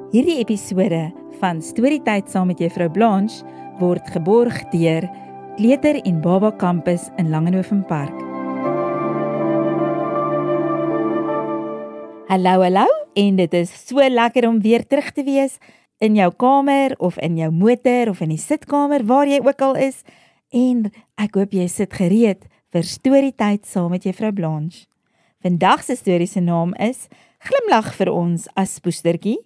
Hierdie episode van Storytyd saam met Juffrou Blanche word geborg deur Kleuter en Baba Campus in Langenhoven Park. Hallo, en dit is so lekker om weer terug te wees in jou kamer of in jou motor of in die sitkamer waar jy ook al is, en ek hoop jy sit gereed vir Storytyd saam met Juffrou Blanche. Vandag se storie se naam is Glimlag vir ons aspoestertjie.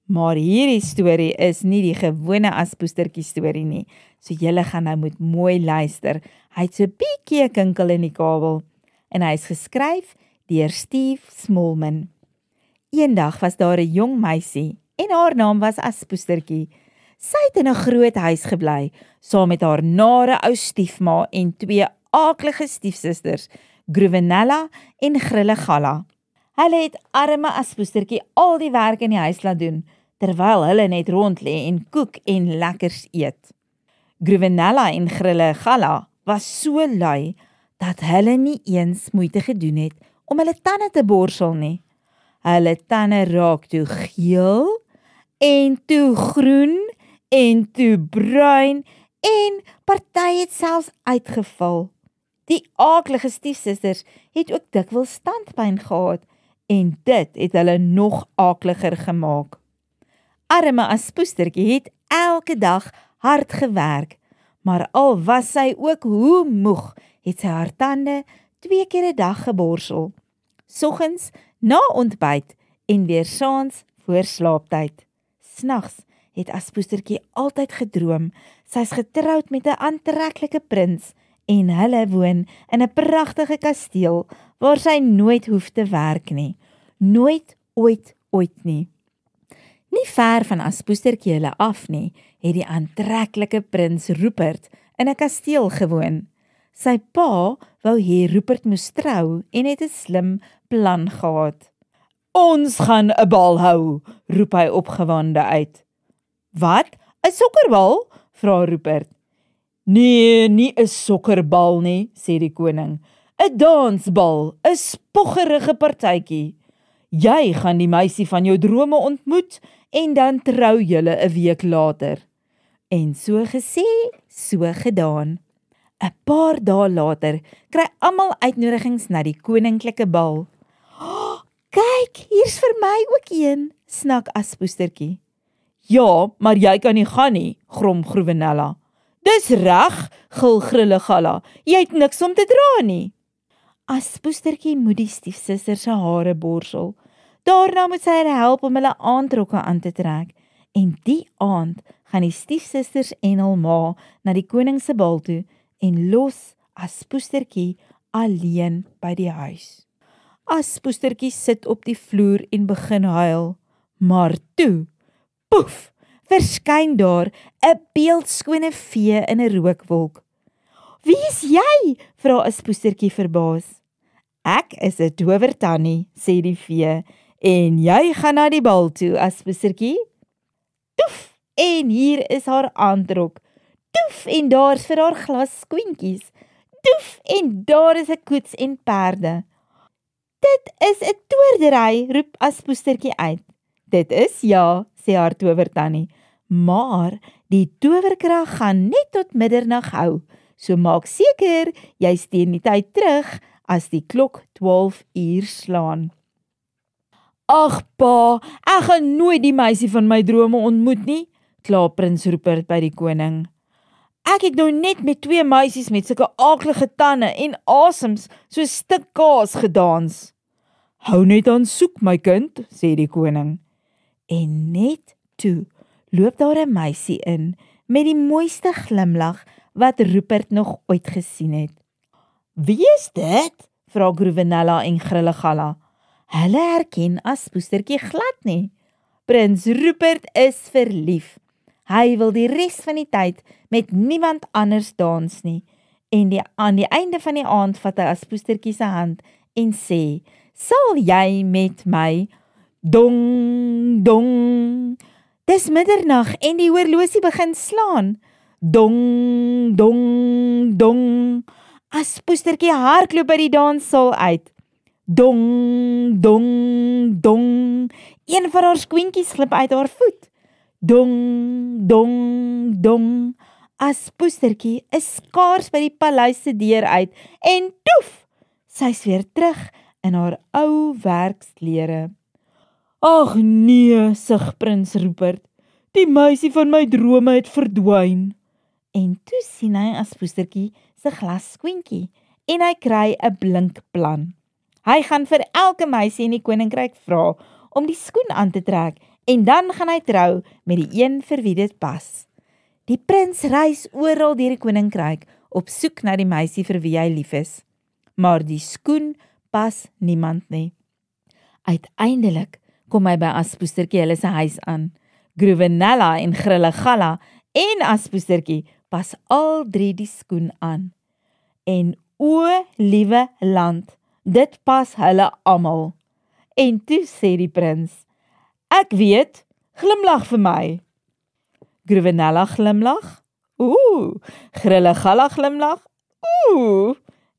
Maar hierdie storie is nie die gewone aspoestertjie storie nie, so julle gaan nou moet mooi luister. Hy het so 'n bietjie kinkel in die kabel, en hy is geskryf deur Steve Smallman. Eendag was daar 'n jong meisie, en haar naam was Aspoestertjie. Sy het in 'n groot huis gebly, saam met haar nare ou stiefma en 2 aaklige stiefsusters, Groevenella en Grillegalla. Hulle het arme Aspoestertjie al die werk in die huis laat doen, terwyl hulle net rond lê en koek en lekkers eet. Groevenella en Grillegalla was so lui, dat hulle nie eens moeite gedoen het om hulle tande te borsel nie. Hulle tande raak toe geel, en toe groen, en toe bruin, en party het selfs uitgeval. Die aaklige stiefsusters het ook dikwels standpyn gehad, en dit het hulle nog aakliger gemaak. Arme Aspoestertjie het elke dag hard gewerk, maar al was sy ook hoe moeg, het sy haar tande 2 keer 'n dag geborsel. Soggens na ontbyt en weer saans voor slaaptyd. Snags het Aspoestertjie altyd gedroom, sy's getroud met 'n aantreklike prins, en hulle woon in 'n pragtige kasteel, waar sy nooit hoef te werk nie. Nooit, ooit nie. Nie ver van Aspoestertjie hulle af nie, het die aantreklike prins Rupert in 'n kasteel gewoon. Sy pa wou hê Rupert moes trou en het 'n slim plan gehad. "Ons gaan 'n bal hou," roep hy opgewonde uit. "Wat? 'n sokkerbal?" vra Rupert. "Nee, nie 'n sokkerbal nie," sê die koning. "'n dansbal, 'n spoggerige partytjie. Jy gaan die meisie van jou drome ontmoet, en dan trou julle 'n week later." En so gesê, so gedaan. 'n Paar dae later kry almal uitnodigings na die koninklike bal. "Oh, kyk, hier's vir my ook een," snak Aspoestertjie. "Ja, maar jy kan nie gaan nie," grom Groevenella. "Dis reg," gil Grillegalla, "jy het niks om te dra nie." Aspoestertjie moet die stiefsuster se hare borsel. Daarna moet sy hulle help om hulle aandrokke aan te trek. En die aand gaan die stiefsusters en hul ma na die koning se bal toe en los Aspoestertjie alleen by die huis. Aspoestertjie sit op die vloer en begin huil. Maar toe, poef, verskyn daar 'n beeldskone vee in 'n rookwolk. "Wie is jy?" vra Aspoestertjie verbaas. "Ek is 'n towertannie," sê die vee, "en jy gaan na die bal toe, Aspoestertjie." Toef, en hier is haar aandrok. Toef, en daar's vir haar glas skoentjies. Toef, en daar is 'n koets en perde. "Dit is 'n towerdery," roep Aspoestertjie uit. "Dit is ja," sê haar towertannie, "maar die towerkrag gaan net tot middernag hou, so maak seker jy steen die tyd terug as die klok 12 uur slaan." "Ag pa, ek gaan nooit die meisie van my drome ontmoet nie," kla prins Rupert by die koning. "Ek het nou net met 2 meisies met sulke aaklige tande en asems so stuk kaas gedans." "Hou net aan soek, my kind," sê die koning. En net toe loop daar 'n meisie in met die mooiste glimlag wat Rupert nog ooit gesien het. "Wie is dit?" vra Groevenella en Grillegalla. Hulle herken Aspoestertjie glad nie. Prins Rupert is verlief. Hy wil die res van die tyd met niemand anders dans nie. En aan die einde van die aand vat hy Aspoestertjie se hand en sê, "Sal jy met my?" Dong, dong. Dis middernag en die horlosie begin slaan. Dong, dong, dong. Aspoestertjie hardloop by die danssaal uit. Dong, dong, dong. Een van haar skoentjies glip uit haar voet. Dong, dong, dong. Aspoestertjie is skaars by die paleis se deur uit en toef, sy's weer terug in haar ou werksklere. Ag nee, sug prins Rupert, die meisie van my drome het verdwyn. En toe sien hy Aspoestertjie se glasskoentjie en hy kry 'n blink plan. Hy gaan vir elke meisie in die koninkryk vra om die skoen aan te trek en dan gaan hy trou met die een vir wie dit pas. Die prins reis oral deur die koninkryk op soek na die meisie vir wie hy lief is. Maar die skoen pas niemand nie. Uiteindelik kom hy by Aspoestertjie hulle se huis aan. Groevenella en Grillegalla en Aspoestertjie pas al 3 die skoen aan. En o, liewe land, dit pas hulle almal. En toe sê die prins, ek weet, glimlag vir my. Groevenella glimlag, Grillegalla glimlag,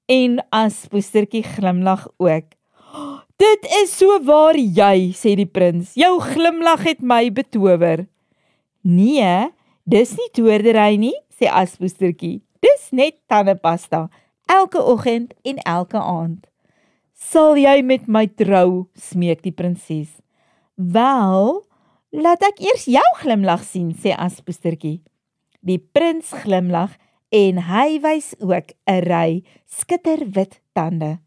en Aspoestertjie glimlag ook. Dit is so waar jy, sê die prins, jou glimlag het my betower. Nee, dis nie toordery nie, sê Aspoestertjie, dis net tandepasta, elke oggend en elke aand. Sal jy met my trou, smeek die prinses. Wel, laat ek eers jou glimlag sien, sê Aspoestertjie. Die prins glimlag en hy wys ook 'n ry skitterwit tande.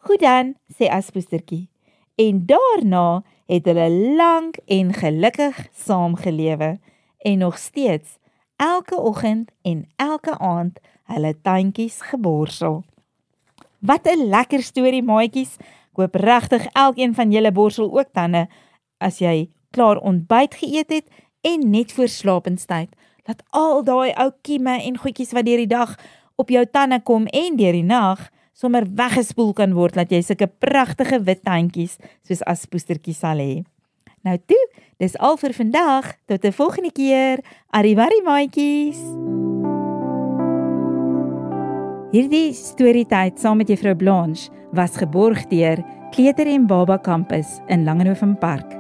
Goed dan, sê Aspoestertjie. En daarna het hulle lank en gelukkig saamgelewe en nog steeds elke oggend en elke aand hulle tandjies geborsel. Wat 'n lekker storie, maatjies. Ek hoop regtig elkeen van julle borsel ook tande as jy klaar ontbyt geëet het en net voor slapenstyd. Laat al daai ou kieme en goedjies wat deur die dag op jou tande kom en deur die nag sommer weggespoel kan word, dat jy sulke pragtige wit tandjies soos Aspoestertjie sal hê. Nou toe, dis al vir vandag. Tot 'n volgende keer. Arrivederci maatjies. Hierdie storietyd saam met Juffrou Blanche was geborg deur Kleuter en Baba Kampus in Langehoven Park.